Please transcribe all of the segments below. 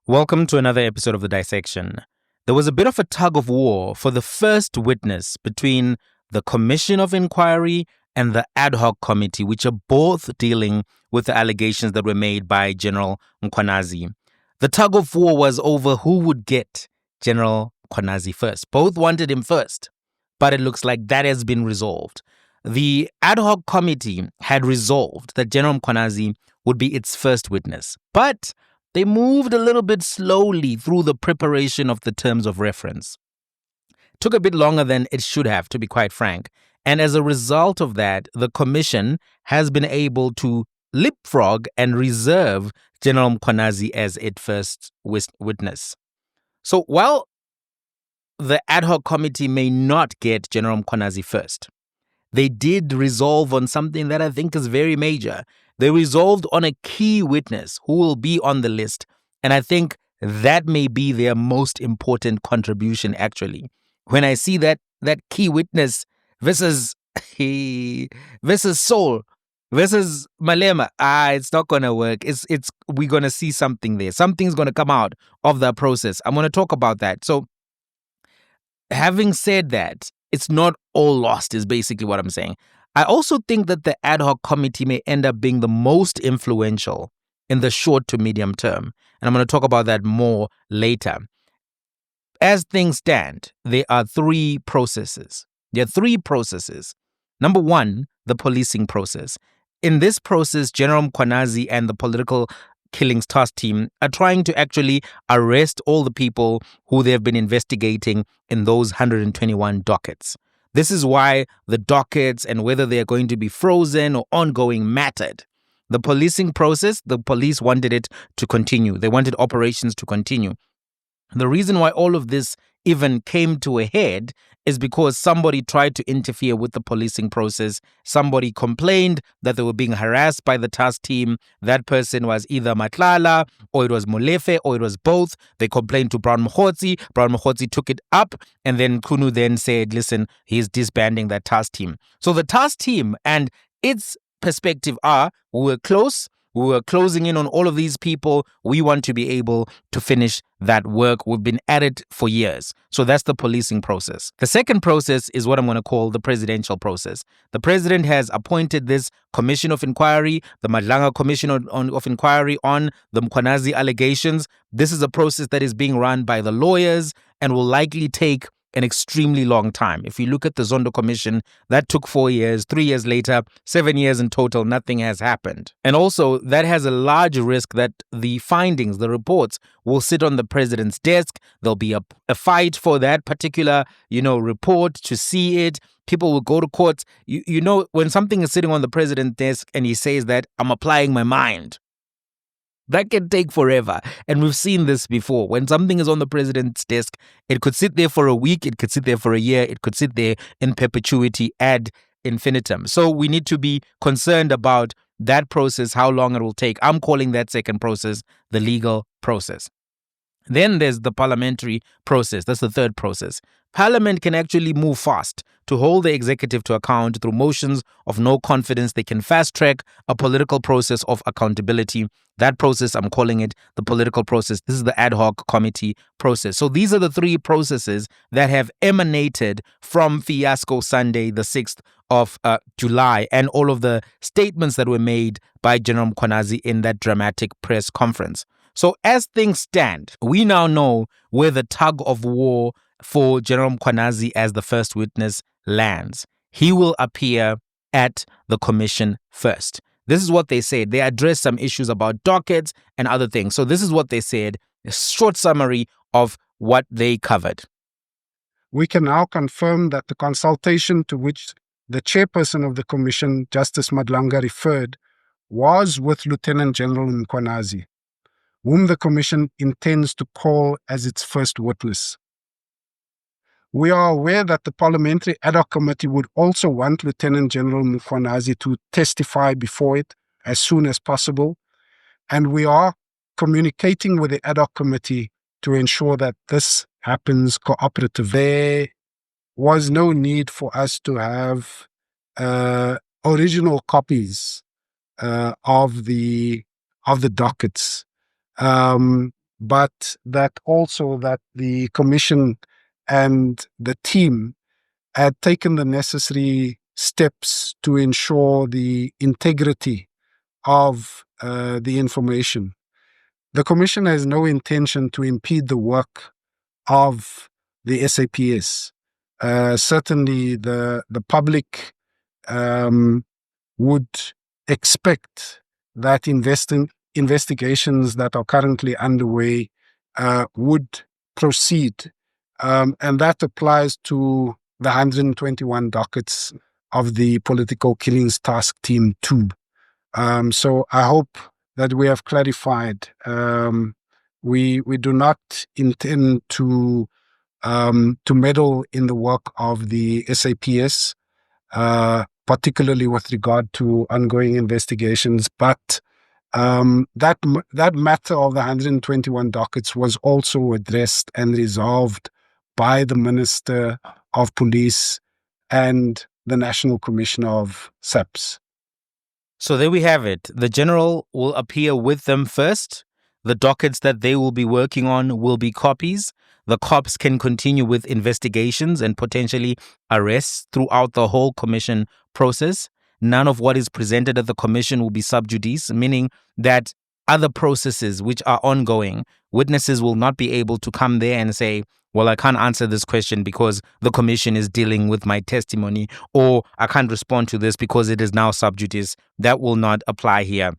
Welcome to another episode of The Dissection. There was a bit of a tug of war for the first witness between the Commission of Inquiry and the Adhoc Committee, which are both dealing with the allegations that were made by General Mkhwanazi. The tug of war was over who would get General Mkhwanazi first. Both wanted him first, but it looks like that has been resolved. The Adhoc Committee had resolved that General Mkhwanazi would be its first witness, but they moved a little bit slowly through the preparation of the terms of reference. Took a bit longer than it should have, to be quite frank. And as a result of that, the commission has been able to leapfrog and reserve General Mkhwanazi as its first witness. So while the ad hoc committee may not get General Mkhwanazi first, they did resolve on something that I think is very major. They resolved on a key witness who will be on the list. And I think that may be their most important contribution, actually. When I see that key witness versus Soul, versus Malema, it's not going to work. We're going to see something there. Something's going to come out of that process. I'm going to talk about that. So having said that, it's not all lost is basically what I'm saying. I also think that the ad hoc committee may end up being the most influential in the short to medium term. And I'm going to talk about that more later. As things stand, there are three processes. Number one, the policing process. In this process, General Mkhwanazi and the political killings task team are trying to actually arrest all the people who they've been investigating in those 121 dockets. This is why the dockets and whether they are going to be frozen or ongoing mattered. The policing process, the police wanted it to continue. They wanted operations to continue. The reason why all of this even came to a head is because somebody tried to interfere with the policing process. Somebody complained that they were being harassed by the task team. That person was either Matlala, or it was Molefe, or it was both. They complained to Brown Mkhwanazi. Brown Mkhwanazi took it up, and then Kunu then said, listen, he's disbanding that task team. So the task team and its perspective are, we were close. We were closing in on all of these people. We want to be able to finish that work. We've been at it for years. So that's the policing process. The second process is what I'm going to call the presidential process. The president has appointed this commission of inquiry, the Madlanga Commission of Inquiry on the Mkhwanazi allegations. This is a process that is being run by the lawyers and will likely take an extremely long time. If you look at the Zondo Commission, that took 4 years, 3 years later, 7 years in total, nothing has happened. And also, that has a large risk that the findings, the reports, will sit on the president's desk. There'll be a fight for that particular, report to see it. People will go to court. When something is sitting on the president's desk and he says that, I'm applying my mind, that can take forever. And we've seen this before. When something is on the president's desk, it could sit there for a week, it could sit there for a year, it could sit there in perpetuity ad infinitum. So we need to be concerned about that process, how long it will take. I'm calling that second process the legal process. Then there's the parliamentary process. That's the third process. Parliament can actually move fast to hold the executive to account through motions of no confidence. They can fast track a political process of accountability. That process, I'm calling it the political process. This is the ad hoc committee process. So these are the three processes that have emanated from Fiasco Sunday, the 6th of July, and all of the statements that were made by General Mkhwanazi in that dramatic press conference. So as things stand, we now know where the tug of war for General Mkhwanazi as the first witness lands. He will appear at the commission first. This is what they said. They addressed some issues about dockets and other things. So this is what they said, a short summary of what they covered. We can now confirm that the consultation to which the chairperson of the commission, Justice Madlanga, referred was with Lieutenant General Mkhwanazi, whom the commission intends to call as its first witness. We are aware that the Parliamentary Ad hoc Committee would also want Lieutenant General Mkhwanazi to testify before it as soon as possible, and we are communicating with the Ad hoc Committee to ensure that this happens cooperatively. There was no need for us to have original copies of the dockets. but that also that the commission and the team had taken the necessary steps to ensure the integrity of the information. The commission has no intention to impede the work of the SAPS. Certainly, the public would expect that investigations that are currently underway would proceed. And that applies to the 121 dockets of the Political Killings Task Team 2. So I hope that we have clarified. We do not intend to meddle in the work of the SAPS, particularly with regard to ongoing investigations. But that matter of the 121 dockets was also addressed and resolved by the Minister of Police and the National Commissioner of SAPS. So there we have it. The general will appear with them first. The dockets that they will be working on will be copies. The cops can continue with investigations and potentially arrests throughout the whole commission process. None of what is presented at the commission will be sub judice, meaning that other processes which are ongoing, witnesses will not be able to come there and say, well, I can't answer this question because the commission is dealing with my testimony, or I can't respond to this because it is now sub judice. That will not apply here.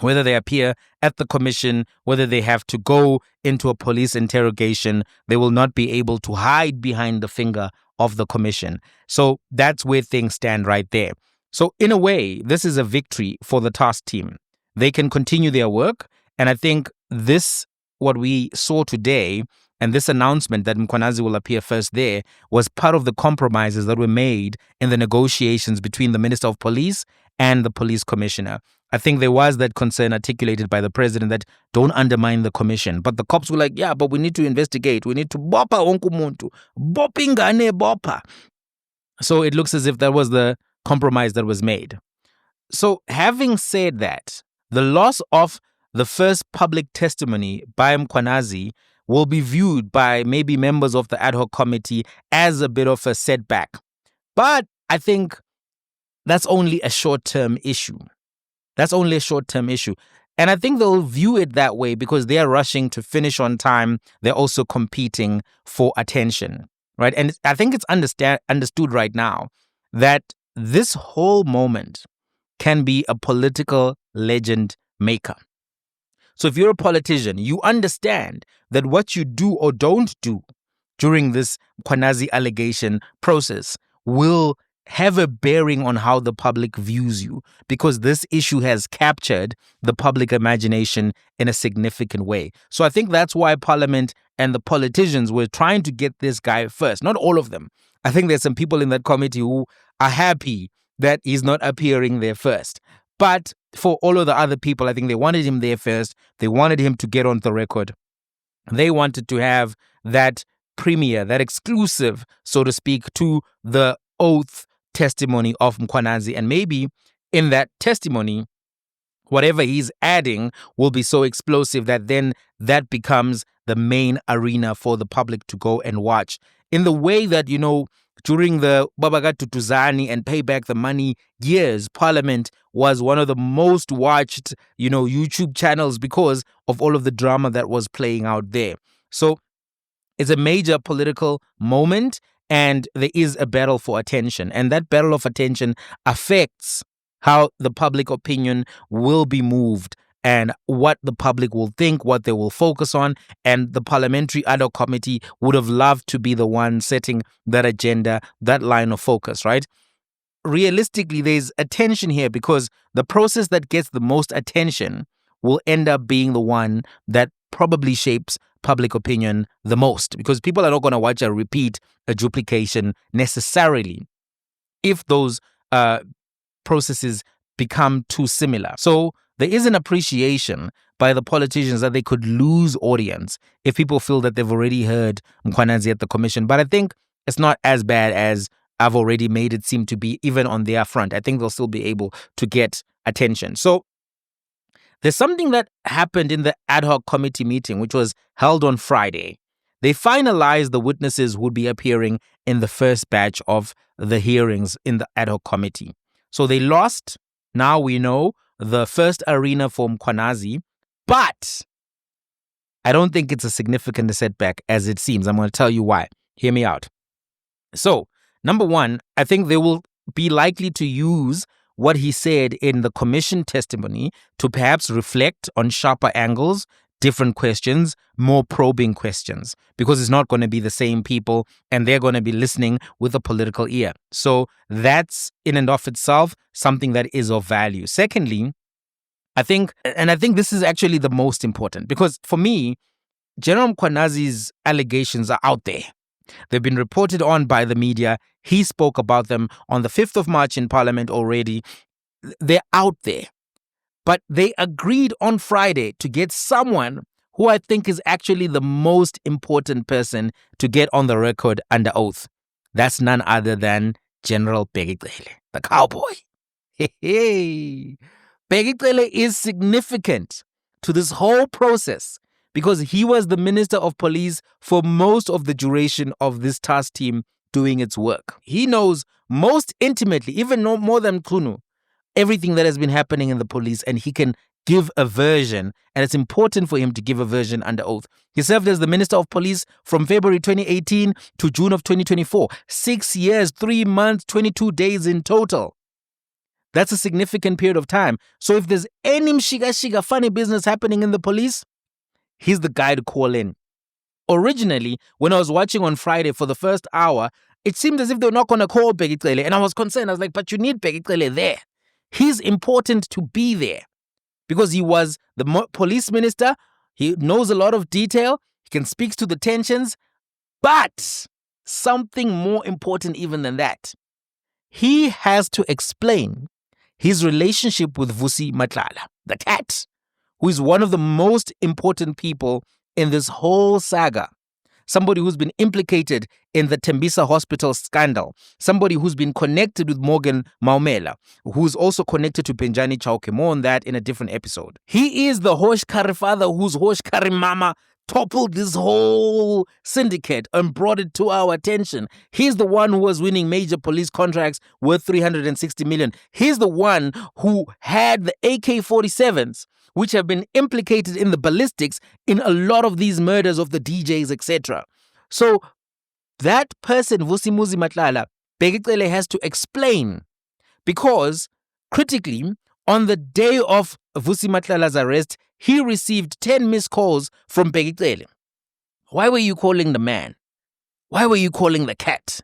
Whether they appear at the commission, whether they have to go into a police interrogation, they will not be able to hide behind the finger of the commission. So that's where things stand right there. So in a way, this is a victory for the task team. They can continue their work. And I think this, what we saw today, and this announcement that Mkhwanazi will appear first there was part of the compromises that were made in the negotiations between the Minister of Police and the police commissioner. I think there was that concern articulated by the president that don't undermine the commission. But the cops were like, yeah, but we need to investigate. We need to bopa wonke umuntu. Bopingane bopa. So it looks as if that was the compromise that was made. So having said that, the loss of the first public testimony by Mkhwanazi will be viewed by maybe members of the ad hoc committee as a bit of a setback. But I think that's only a short-term issue. That's only a short-term issue. And I think they'll view it that way because they are rushing to finish on time. They're also competing for attention, right? And I think it's understood right now that this whole moment can be a political legend maker. So if you're a politician, you understand that what you do or don't do during this Mkhwanazi allegation process will have a bearing on how the public views you, because this issue has captured the public imagination in a significant way. So I think that's why Parliament and the politicians were trying to get this guy first. Not all of them. I think there's some people in that committee who are happy that he's not appearing there first. But for all of the other people, I think they wanted him there first. They wanted him to get on the record. They wanted to have that premiere, that exclusive, so to speak, to the oath testimony of Mkhwanazi. And maybe in that testimony, whatever he's adding will be so explosive that then that becomes the main arena for the public to go and watch. In the way that, during the Babaga Tutuzani and Pay Back the Money years, Parliament was one of the most watched, YouTube channels because of all of the drama that was playing out there. So it's a major political moment, and there is a battle for attention. And that battle of attention affects how the public opinion will be moved and what the public will think, what they will focus on. And the Parliamentary Adhoc Committee would have loved to be the one setting that agenda, that line of focus, right? Realistically, there's attention here because the process that gets the most attention will end up being the one that probably shapes public opinion the most, because people are not going to watch a repeat, a duplication necessarily if those processes become too similar. So there is an appreciation by the politicians that they could lose audience if people feel that they've already heard Mkhwanazi at the commission. But I think it's not as bad as I've already made it seem to be, even on their front. I think they'll still be able to get attention. So There's something that happened in the ad hoc committee meeting, which was held on Friday. They finalized the witnesses who would be appearing in the first batch of the hearings in the ad hoc committee. So they lost. Now we know the first arena for Mkhwanazi, but I don't think it's a significant setback as it seems. I'm going to tell you why. Hear me out. So, number one, I think they will be likely to use what he said in the commission testimony to perhaps reflect on sharper angles, different questions, more probing questions, because it's not going to be the same people and they're going to be listening with a political ear. So that's in and of itself something that is of value. Secondly, I think this is actually the most important, because for me, General Mkhwanazi's allegations are out there. They've been reported on by the media. He spoke about them on the 5th of March in Parliament already. They're out there. But they agreed on Friday to get someone who I think is actually the most important person to get on the record under oath. That's none other than General Bheki Cele, the cowboy. Bheki Cele is significant to this whole process because he was the Minister of Police for most of the duration of this task team doing its work. He knows most intimately, even more than Mkhunu, everything that has been happening in the police, and he can give a version, and it's important for him to give a version under oath. He served as the Minister of Police from February 2018 to June of 2024. 6 years, 3 months, 22 days in total. That's a significant period of time. So if there's any mshiga funny business happening in the police, he's the guy to call in. Originally, when I was watching on Friday for the first hour, it seemed as if they were not going to call Bheki Cele, and I was concerned. I was like, but you need Bheki Cele there. He's important to be there because he was the police minister. He knows a lot of detail. He can speak to the tensions. But something more important even than that, he has to explain his relationship with Vusi Matlala, the cat, who is one of the most important people in this whole saga. Somebody who's been implicated in the Tembisa Hospital scandal. Somebody who's been connected with Morgan Maumela, who's also connected to Penjani Chauke. More on that in a different episode. He is the Hosh Curry father whose Hosh Curry mama toppled this whole syndicate and brought it to our attention. He's the one who was winning major police contracts worth 360 million. He's the one who had the AK-47s, which have been implicated in the ballistics in a lot of these murders of the DJs, etc. So that person, Vusi Matlala, Bheki Cele has to explain, because critically, on the day of Vusi Matlala's arrest, he received 10 missed calls from Bheki Cele. Why were you calling the man? Why were you calling the cat?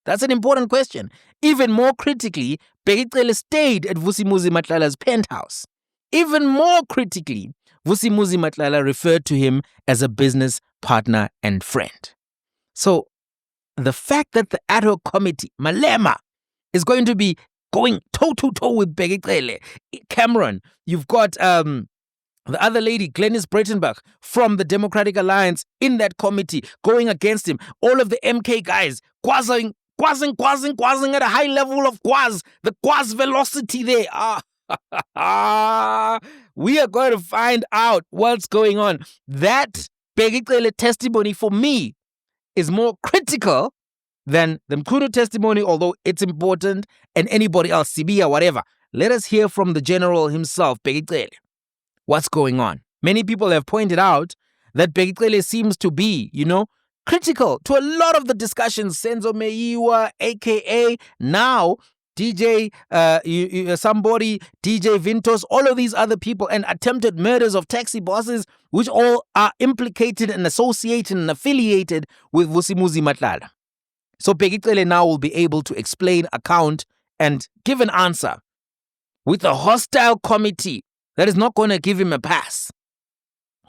That's an important question. Even more critically, Bheki Cele stayed at Vusi Matlala's penthouse. Even more critically, Vusi Matlala referred to him as a business partner and friend. So the fact that the ad hoc committee, Malema, is going to be going toe-to-toe with Bheki Cele, Cameron, you've got the other lady, Glenys Breitenbach, from the Democratic Alliance in that committee, going against him. All of the MK guys, quazzing at a high level of quaz. The quaz velocity there. We are going to find out what's going on. That Bheki Cele testimony for me is more critical than the Mkhunu testimony, although it's important, and anybody else, Sibia, whatever. Let us hear from the general himself, Bheki Cele. What's going on? Many people have pointed out that Bheki Cele seems to be, critical to a lot of the discussions. Senzo Meyiwa, a.k.a. now DJ, somebody, DJ Vintos, all of these other people, and attempted murders of taxi bosses, which all are implicated and associated and affiliated with Vusi Matlala. So Bheki Cele now will be able to explain, account, and give an answer with a hostile committee that is not going to give him a pass.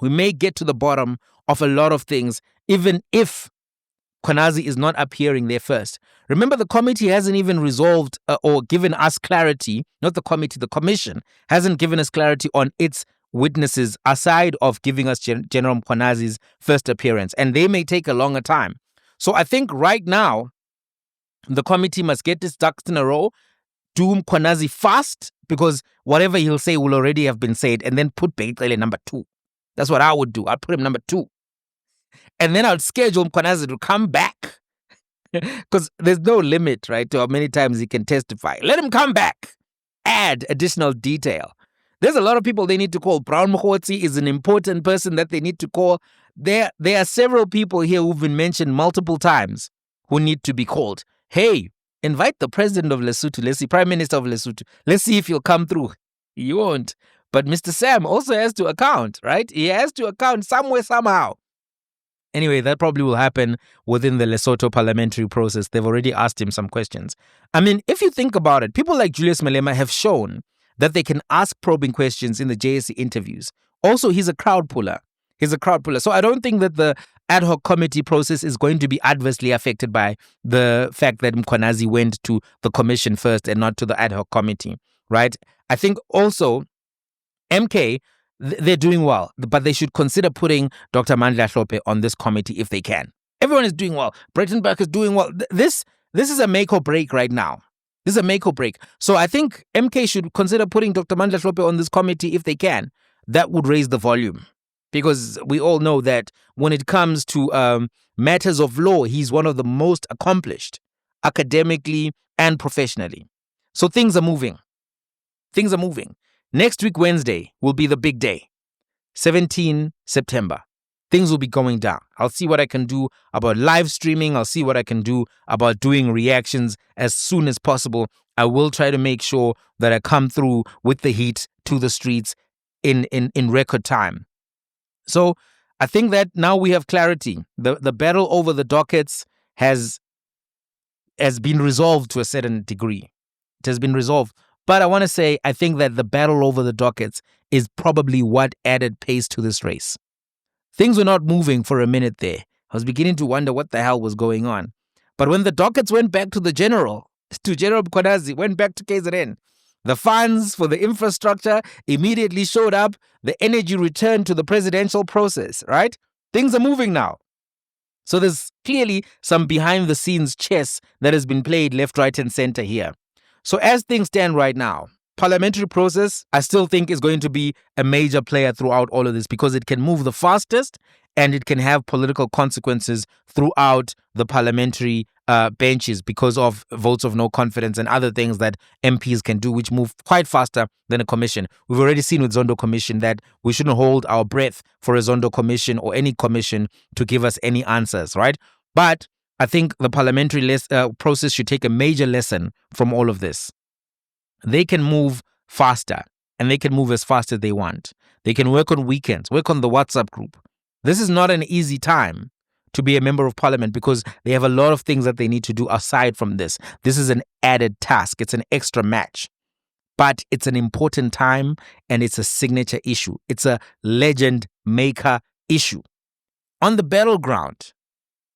We may get to the bottom of a lot of things, even if Mkhwanazi is not appearing there first. Remember, the committee hasn't even resolved or given us clarity, not the committee, the commission hasn't given us clarity on its witnesses aside of giving us General Mkhwanazi's first appearance, and they may take a longer time. So I think right now, the committee must get its ducks in a row, do Mkhwanazi fast, because whatever he'll say will already have been said, and then put Bheki Cele number 2. That's what I would do. I'd put him number 2. And then I'd schedule Mkhwanazi to come back. Because there's no limit, right, to how many times he can testify. Let him come back. Add additional detail. There's a lot of people they need to call. Brown Mkhwanazi is an important person that they need to call. There are several people here who've been mentioned multiple times who need to be called. Hey, invite the president of Lesotho. Let's see, Prime Minister of Lesotho. Let's see if he'll come through. He won't. But Mr. Sam also has to account, right? He has to account somewhere, somehow. Anyway, that probably will happen within the Lesotho parliamentary process. They've already asked him some questions. I mean, if you think about it, people like Julius Malema have shown that they can ask probing questions in the JSE interviews. Also, he's a crowd puller. So I don't think that the ad hoc committee process is going to be adversely affected by the fact that Mkhwanazi went to the commission first and not to the ad hoc committee, right? I think also MK, they're doing well, but they should consider putting Dr. Mandla Hlophe on this committee if they can. Everyone is doing well. Breitenberg is doing well. This is a make or break right now. This is a make or break. So I think MK should consider putting Dr. Mandla Hlophe on this committee if they can. That would raise the volume, because we all know that when it comes to matters of law, he's one of the most accomplished academically and professionally. So things are moving. Next week, Wednesday, will be the big day, 17 September. Things will be going down. I'll see what I can do about live streaming. I'll see what I can do about doing reactions as soon as possible. I will try to make sure that I come through with the heat to the streets in record time. So I think that now we have clarity. The battle over the dockets has been resolved to a certain degree. It has been resolved. But I want to say, I think that the battle over the dockets is probably what added pace to this race. Things were not moving for a minute there. I was beginning to wonder what the hell was going on. But when the dockets went back to General Mkhwanazi, went back to KZN, the funds for the infrastructure immediately showed up. The energy returned to the presidential process, right? Things are moving now. So there's clearly some behind-the-scenes chess that has been played left, right, and center here. So as things stand right now, parliamentary process, I still think is going to be a major player throughout all of this, because it can move the fastest and it can have political consequences throughout the parliamentary benches because of votes of no confidence and other things that MPs can do, which move quite faster than a commission. We've already seen with Zondo Commission that we shouldn't hold our breath for a Zondo Commission or any commission to give us any answers, right? But I think the parliamentary process should take a major lesson from all of this. They can move faster, and they can move as fast as they want. They can work on weekends, work on the WhatsApp group. This is not an easy time to be a member of parliament, because they have a lot of things that they need to do aside from this. This is an added task. It's an extra match. But it's an important time, and it's a signature issue. It's a legend maker issue. On the battleground,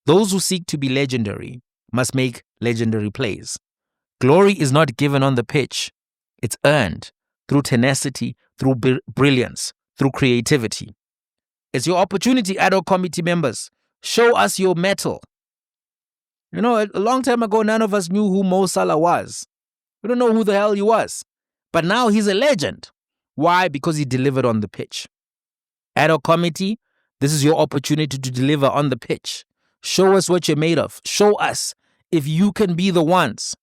those who seek to be legendary must make legendary plays. Glory is not given on the pitch. It's earned through tenacity, through brilliance, through creativity. It's your opportunity, Adhoc committee members. Show us your mettle. You know, a long time ago, none of us knew who Mo Salah was. We don't know who the hell he was. But now he's a legend. Why? Because he delivered on the pitch. Adhoc committee, this is your opportunity to deliver on the pitch. Show us what you're made of. Show us if you can be the ones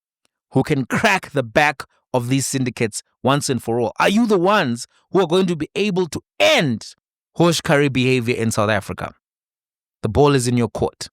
who can crack the back of these syndicates once and for all. Are you the ones who are going to be able to end Hosh curry behavior in South Africa? The ball is in your court.